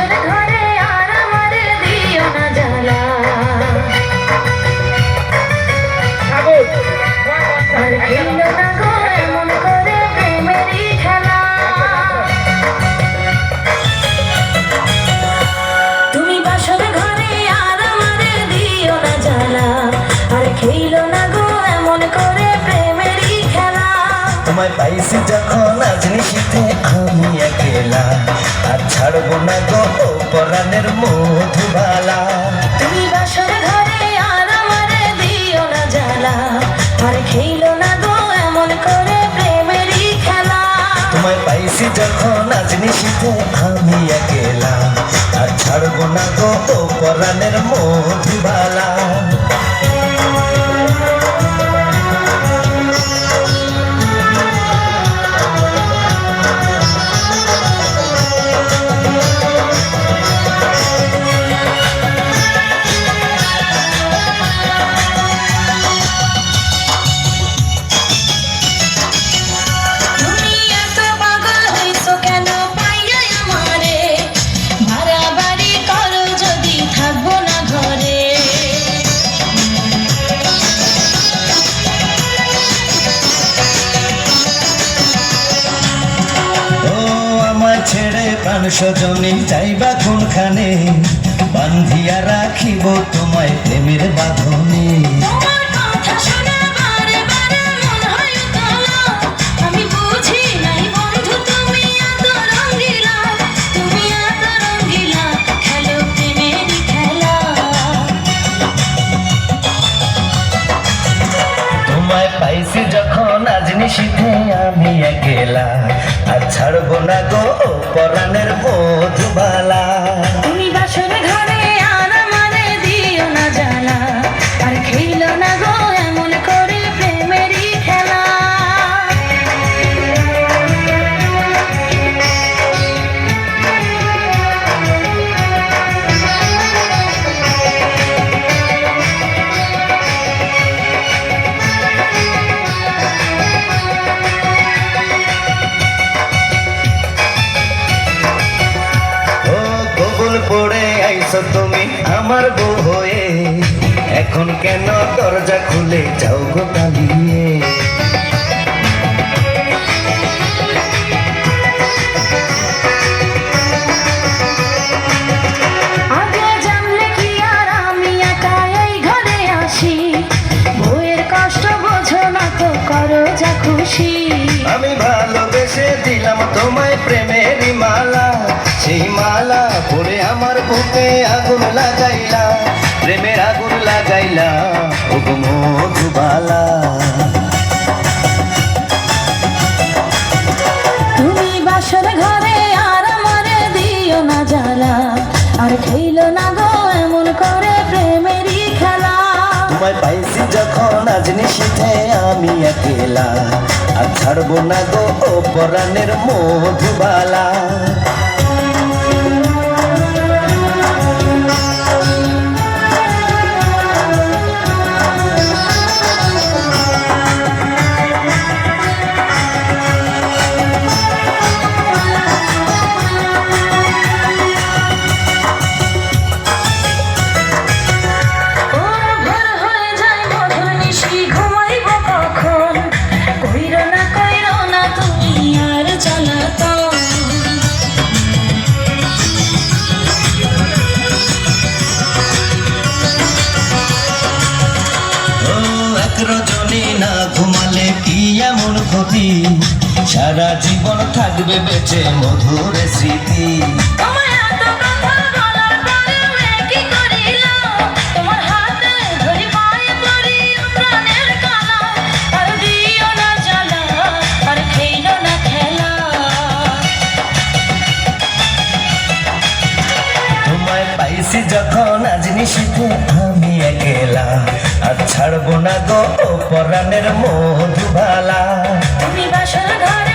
বাসর ঘরে আর আমার দিও না জ্বালা আর খেলো না গো এমন করে প্রেমেরই খেলা তুমি বাসর ঘরে আর আমার দিও না জ্বালা আর খেলো না গো এমন করে প্রেমেরই খেলা তোমায় পাইছি যখন আজ নিশীথে আমি একলা আর ছাড়বো না গো পরাণের মধুবালা তুমি বাসর ঘরে আর আমার দিও না জ্বালা আর খেলো না গো এমন করে প্রেমেরই খেলা তোমায় পাইছি যখন আজ নিশীথে আমি একলা আর ছাড়বো না গো পরাণের মধুবালা ছেড়ে প্রাণ স্বজনে যাইবা কোনখানে বান্ধিয়া রাখিব তোমায় প্রেমের বাঁধনে তোমায় পাইছি যখন আজ নিশীথে আমি একলা আর ছাড়বো না গো পরাণের মধুবালা তুমি বাসর ঘরে আর আমারে দিও না জ্বালা আর খেলো না গো এমন করে প্রেমেরই খেলা পড়ে আইছো তুমি আমার বউ হয়ে এখন কেন দরজা খুলে যাও গো পালিয়ে আগে জানলে কি আর আমি একা এই ঘরে আসি বউয়ের কষ্ট বোঝো না তো করো যা খুশি আমি ভালোবেসে দিলাম তোমায় প্রেমেরই মালা সেই মালা পরে আমার বুকে আগুন লাগাইলা প্রেমের আগুন লাগাইলা ও গো মধুবালা তুমি বাসর ঘরে আর আমারে দিও না জ্বালা আর খেলো না গো এমন করে প্রেমেরই খেলা তোমায় পাইছি যখন আজ নিশীথে আমি একলা আর ছাড়বো না গো পরাণের মধুবালা রজনী না ঘুমালে কি এমন ক্ষতি সারা জীবন থাকবে বেঁচে মধুর স্মৃতি তোমায় পাইছি যখন আজ নিশীথে আমি একলা আর ছাড়বো না গো পরাণের মধুবালা তুমি বাসর ঘরে